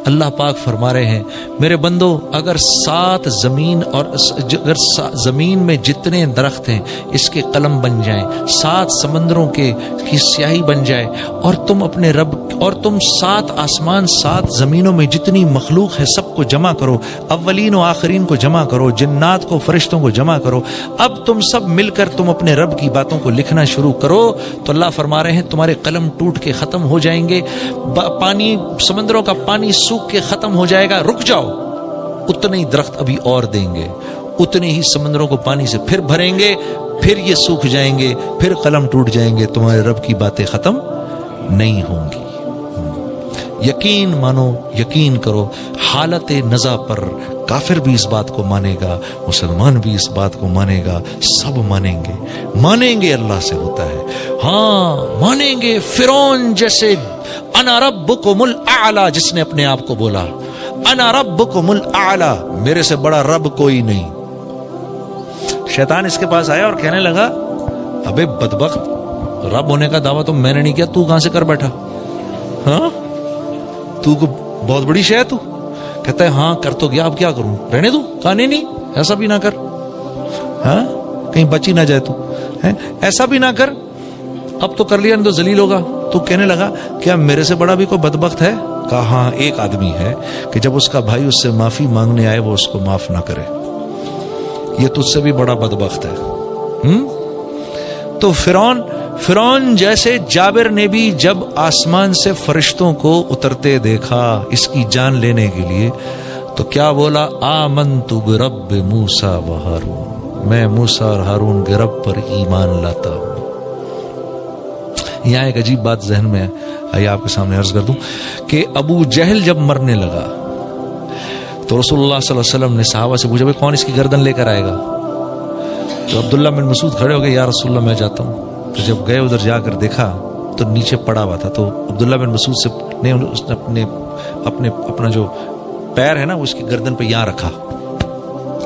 اللہ پاک فرما رہے ہیں میرے بندو اگر 7 زمین اور اگر زمین میں جتنے درخت ہیں اس کے قلم بن جائیں، 7 سمندروں کی سیاہی بن جائے، اور تم اپنے رب اور تم 7 آسمان 7 زمینوں میں جتنی مخلوق ہے سب کو جمع کرو، اولین و آخرین کو جمع کرو، جنات کو فرشتوں کو جمع کرو، اب تم سب مل کر تم اپنے رب کی باتوں کو لکھنا شروع کرو، تو اللہ فرما رہے ہیں تمہارے قلم ٹوٹ کے ختم ہو جائیں گے، پانی سمندروں کا پانی سوکھ کے ختم ہو جائے گا، رک جاؤ، اتنے ہی درخت ابھی اور دیں گے، اتنے ہی سمندروں کو پانی سے پھر بھریں گے، پھر یہ سوکھ جائیں گے، پھر قلم ٹوٹ جائیں گے، تمہارے رب کی باتیں ختم نہیں ہوں گی۔ یقین مانو، یقین کرو، حالت نزا پر کافر بھی اس بات کو مانے گا، مسلمان بھی اس بات کو مانے گا، سب مانیں گے اللہ سے ہوتا ہے، ہاں مانیں گے۔ فرعون جیسے انا ربکم الاعلی جس نے اپنے آپ کو بولا انا ربکم الاعلی، میرے سے بڑا رب کوئی نہیں، شیطان اس کے پاس آیا اور کہنے لگا ابے بدبخت، رب ہونے کا دعویٰ تو میں نے نہیں کیا، تو کہاں سے کر بیٹھا؟ ہاں تو کو بہت بڑی شے ہے تو؟ کہتا ہے ہاں کر تو گیا، اب کیا کروں، رہنے دوں؟ کہا نہیں ایسا بھی نہ کر، ہاں کہیں بچی نہ جائے تو، ایسا بھی نہ کر، اب تو کر لیا نہیں تو ذلیل ہوگا۔ تو کہنے لگا کیا میرے سے بڑا بھی کوئی بدبخت ہے؟ کہا ہاں ایک آدمی ہے کہ جب اس کا بھائی اس سے معافی مانگنے آئے وہ اس کو معاف نہ کرے، یہ تجھ سے بھی بڑا بدبخت ہے۔ تو فرعون جیسے جابر نے بھی جب آسمان سے فرشتوں کو اترتے دیکھا اس کی جان لینے کے لیے تو کیا بولا؟ آمنت برب موسیٰ و ہارون، میں موسیٰ اور ہارون کے رب پر ایمان لاتا ہوں۔ یہاں ایک عجیب بات ذہن میں آئیے آپ کے سامنے عرض کر دوں کہ ابو جہل جب مرنے لگا تو رسول اللہ صلی اللہ علیہ وسلم نے صحابہ سے پوچھا کون اس کی گردن لے کر آئے گا؟ تو عبداللہ بن مسعود کھڑے ہو گئے، یا رسول اللہ میں جاتا ہوں۔ تو جب گئے ادھر جا کر دیکھا تو نیچے پڑا ہوا تھا، تو عبداللہ بن مسعود سے نے اپنا جو پیر ہے نا اس کی گردن پہ یہاں رکھا،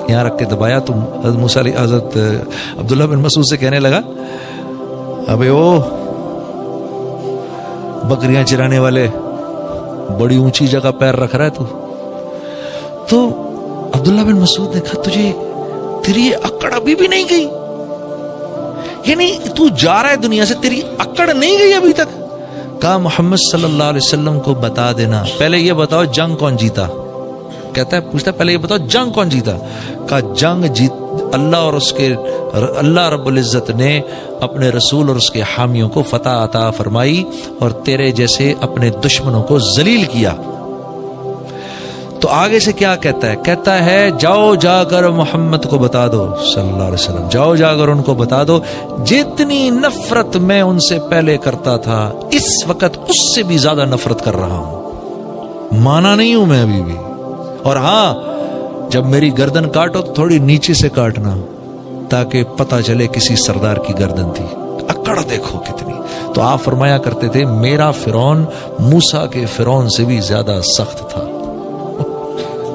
یہاں رکھ کے دبایا، تو حضرت عبداللہ بن مسعود سے کہنے لگا ابے او بکریاں چرانے والے، بڑی اونچی جگہ پیر رکھ رہا ہے تو عبداللہ بن مسعود نے کہا تجھے تیری یہ اکڑ ابھی بھی نہیں گئی؟ یعنی تو جا رہا ہے دنیا سے، تیری اکڑ نہیں گئی ابھی تک؟ کہا محمد صلی اللہ علیہ وسلم کو بتا دینا، پہلے یہ بتاؤ جنگ کون جیتا؟ کہتا ہے پوچھتا ہے پہلے یہ بتاؤ جنگ کون جیتا؟ کہا جنگ اللہ رب العزت نے اپنے رسول اور اس کے حامیوں کو فتح عطا فرمائی اور تیرے جیسے اپنے دشمنوں کو ذلیل کیا۔ تو آگے سے کیا کہتا ہے؟ کہتا ہے جاؤ جا کر محمد کو بتا دو صلی اللہ علیہ وسلم، جاؤ جا کر ان کو بتا دو جتنی نفرت میں ان سے پہلے کرتا تھا اس وقت اس سے بھی زیادہ نفرت کر رہا ہوں، مانا نہیں ہوں میں ابھی بھی، اور ہاں جب میری گردن کاٹو تو تھوڑی نیچے سے کاٹنا تاکہ پتہ چلے کسی سردار کی گردن تھی۔ اکڑ دیکھو کتنی۔ تو آپ فرمایا کرتے تھے میرا فرعون موسیٰ کے فرعون سے بھی زیادہ سخت تھا۔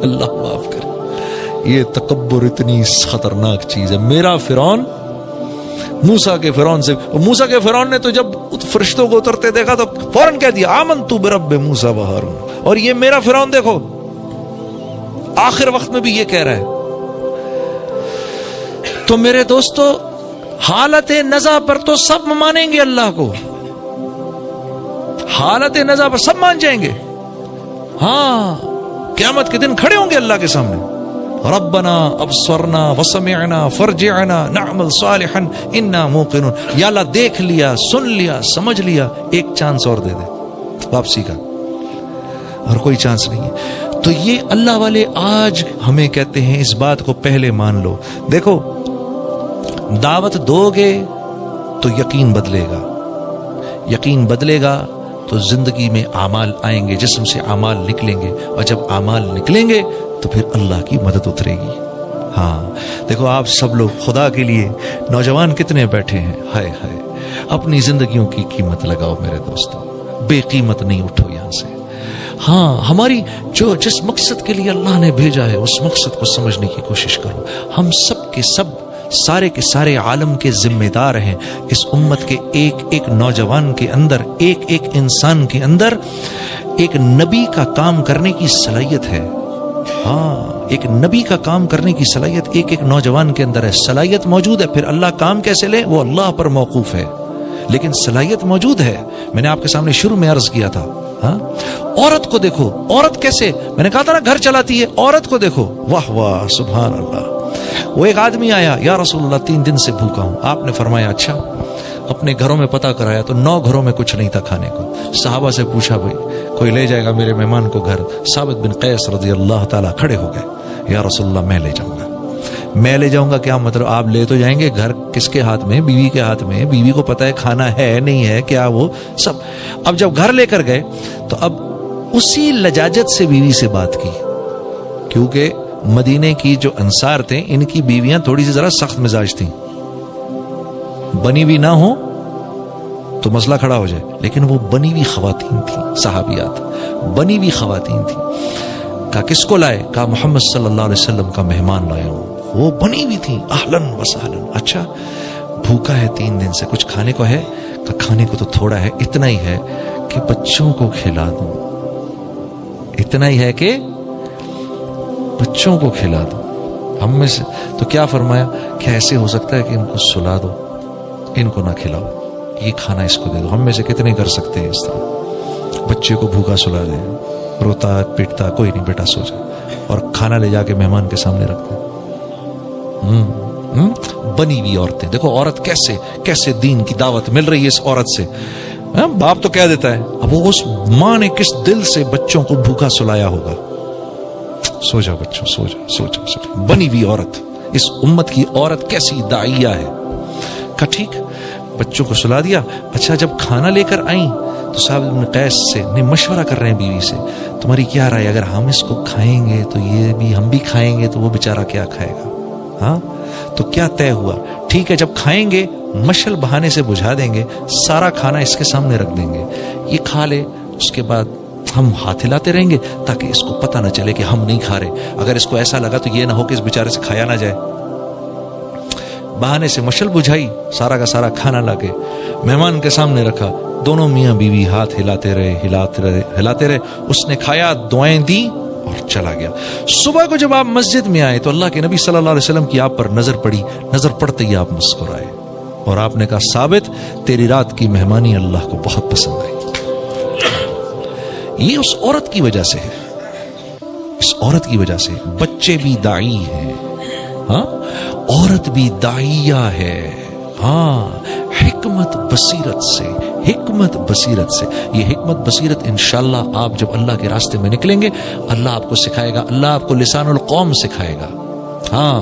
اللہ معاف کرے، یہ تکبر اتنی خطرناک چیز ہے۔ میرا فرعون موسیٰ کے فرعون سے، موسیٰ کے فرعون نے تو جب فرشتوں کو اترتے دیکھا تو فوراً کہہ دیا آمنت برب موسیٰ و ہارون، اور یہ میرا فرعون دیکھو آخر وقت میں بھی یہ کہہ رہا ہے۔ تو میرے دوستو حالت نزا پر تو سب مانیں گے اللہ کو، حالت نزا پر سب مان جائیں گے، ہاں قیامت کے دن کھڑے ہوں گے اللہ کے سامنے، ربنا ابصرنا وسمعنا فرجعنا نعمل صالحا انا موقنون، یا اللہ دیکھ لیا، سن لیا، سمجھ لیا، ایک چانس اور دے دے واپسی کا، اور کوئی چانس نہیں ہے۔ تو یہ اللہ والے آج ہمیں کہتے ہیں اس بات کو پہلے مان لو۔ دیکھو دعوت دو گے تو یقین بدلے گا، یقین بدلے گا تو زندگی میں اعمال آئیں گے، جسم سے اعمال نکلیں گے، اور جب اعمال نکلیں گے تو پھر اللہ کی مدد اترے گی۔ ہاں دیکھو آپ سب لوگ خدا کے لیے نوجوان کتنے بیٹھے ہیں، ہائے ہائے اپنی زندگیوں کی قیمت لگاؤ میرے دوستو، بے قیمت نہیں اٹھو یہاں سے۔ ہاں ہماری جس مقصد کے لیے اللہ نے بھیجا ہے اس مقصد کو سمجھنے کی کوشش کرو۔ ہم سب کے سب سارے کے سارے عالم کے ذمہ دار ہیں، اس امت کے ایک ایک نوجوان کے اندر، ایک ایک انسان کے اندر ایک نبی کا کام کرنے کی صلاحیت ہے. ہاں، ایک نبی کا کام کرنے کی صلاحیت ایک نوجوان کے اندر ہے. صلاحیت موجود ہے، پھر اللہ کام کیسے لے وہ اللہ پر موقوف ہے، لیکن صلاحیت موجود ہے. میں نے آپ کے سامنے شروع میں عرض کیا تھا. ہاں، عورت کو دیکھو، عورت کیسے، میں نے کہا تھا نا گھر چلاتی ہے. عورت کو دیکھو، واہ واہ سبحان اللہ. وہ ایک آدمی آیا، یا رسول اللہ 3 دن سے بھوکا ہوں. آپ نے فرمایا اچھا. اپنے گھروں میں پتہ کرایا تو 9 گھروں میں کچھ نہیں تھا کھانے کو. صحابہ سے پوچھا بھائی کوئی لے جائے گا میرے مہمان کو گھر؟ ثابت بن قیس رضی اللہ تعالیٰ کھڑے ہو گئے، یا رسول اللہ میں لے جاؤں گا. میں لے جاؤں گا کیا مطلب؟ آپ لے تو جائیں گے، گھر کس کے ہاتھ میں؟ بیوی کے ہاتھ میں. بیوی کو پتہ ہے کھانا ہے نہیں ہے کیا وہ سب. اب جب گھر لے کر گئے تو اب اسی لجاجت سے بیوی سے بات کی، کیونکہ مدینے کی جو انصار تھے ان کی بیویاں تھوڑی سی ذرا سخت مزاج تھیں. بنی ہوئی نہ ہو تو مسئلہ کھڑا ہو جائے، لیکن وہ بنی ہوئی خواتین تھیں، صحابیات بنی ہوئی خواتین تھیں. کہا کس کو لائے؟ کہا محمد صلی اللہ علیہ وسلم کا مہمان لایا ہوں. وہ بنی ہوئی تھیں، اہلن و سہلن. اچھا بھوکا ہے 3 دن سے، کچھ کھانے کو ہے؟ کہا کھانے کو تو تھوڑا ہے، اتنا ہی ہے کہ بچوں کو کھلا دوں. اتنا ہی ہے کہ بچوں کو کھلا دو. ہم میں سے تو کیا فرمایا کہ ایسے ہو سکتا ہے کہ ان کو سلا دو، ان کو نہ کھلاؤ، یہ کھانا اس کو دے دو. ہم میں سے کتنے کر سکتے ہیں اس طرح؟ بچے کو بھوکا سلا دیں، روتا پیٹتا، کوئی نہیں بیٹا سو جائے، اور کھانا لے جا کے مہمان کے سامنے رکھتے ہیں. بنی ہوئی عورتیں دیکھو، عورت کیسے کیسے دین کی دعوت مل رہی ہے اس عورت سے. باپ تو کہہ دیتا ہے، اب وہ اس ماں نے کس دل سے بچوں کو بھوکا سلایا ہوگا. سو جاؤ بچوں، سو جاؤ سو جاؤ سو جاؤ. بنی ہوئی عورت، اس امت کی عورت کیسی داعیہ ہے. کہا ٹھیک، بچوں کو سلا دیا. اچھا جب کھانا لے کر آئیں تو صاحب ابن قیس سے مشورہ کر رہے ہیں بیوی سے، تمہاری کیا رائے، اگر ہم اس کو کھائیں گے تو یہ بھی ہم بھی کھائیں گے تو وہ بیچارہ کیا کھائے گا؟ ہاں تو کیا طے ہوا؟ ٹھیک ہے جب کھائیں گے مشل بہانے سے بجھا دیں گے، سارا کھانا اس کے سامنے رکھ دیں گے، یہ کھا لے، اس کے بعد ہم ہاتھ ہلاتے رہیں گے تاکہ اس کو پتہ نہ چلے کہ ہم نہیں کھا رہے. اگر اس کو ایسا لگا تو یہ نہ ہو کہ اس بیچارے سے کھایا نہ جائے. بہانے سے مشل بجھائی، سارا کا سارا کھانا لا کے مہمان کے سامنے رکھا. دونوں میاں بیوی ہاتھ ہلاتے رہے. اس نے کھایا، دعائیں دی اور چلا گیا. صبح کو جب آپ مسجد میں آئے تو اللہ کے نبی صلی اللہ علیہ وسلم کی آپ پر نظر پڑی. نظر پڑتے ہی آپ مسکرائے اور آپ نے کہا ثابت تیری رات کی مہمانی اللہ کو بہت پسند آئی. یہ اس عورت کی وجہ سے ہے، اس عورت کی وجہ سے. بچے بھی داعی ہیں، ہاں عورت بھی داعیہ ہے. ہاں حکمت بصیرت سے، حکمت بصیرت سے. یہ حکمت بصیرت انشاءاللہ آپ جب اللہ کے راستے میں نکلیں گے اللہ آپ کو سکھائے گا، اللہ آپ کو لسان القوم سکھائے گا. ہاں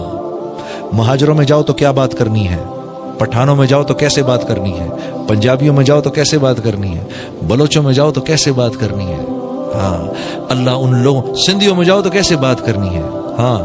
مہاجروں میں جاؤ تو کیا بات کرنی ہے، پٹھانوں میں جاؤ تو کیسے بات کرنی ہے، پنجابیوں میں جاؤ تو کیسے بات کرنی ہے، بلوچوں میں جاؤ تو کیسے بات کرنی ہے. ہاں اللہ ان لوگوں، سندھیوں میں جاؤ تو کیسے بات کرنی ہے. ہاں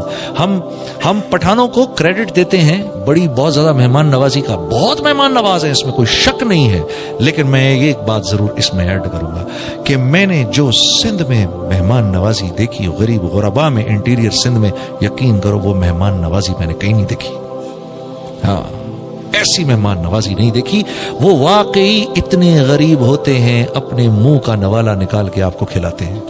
ہم پٹھانوں کو کریڈٹ دیتے ہیں بڑی بہت زیادہ مہمان نوازی کا، بہت مہمان نواز ہیں، اس میں کوئی شک نہیں ہے. لیکن میں ایک بات ضرور اس میں ایڈ کروں گا کہ میں نے جو سندھ میں مہمان نوازی دیکھی، غریب غربا میں، انٹیریئر سندھ میں، یقین کرو وہ مہمان نوازی میں نے کہیں نہیں دیکھی. ہاں ایسی مہمان نوازی نہیں دیکھی. وہ واقعی اتنے غریب ہوتے ہیں اپنے منہ کا نوالا نکال کے آپ کو کھلاتے ہیں.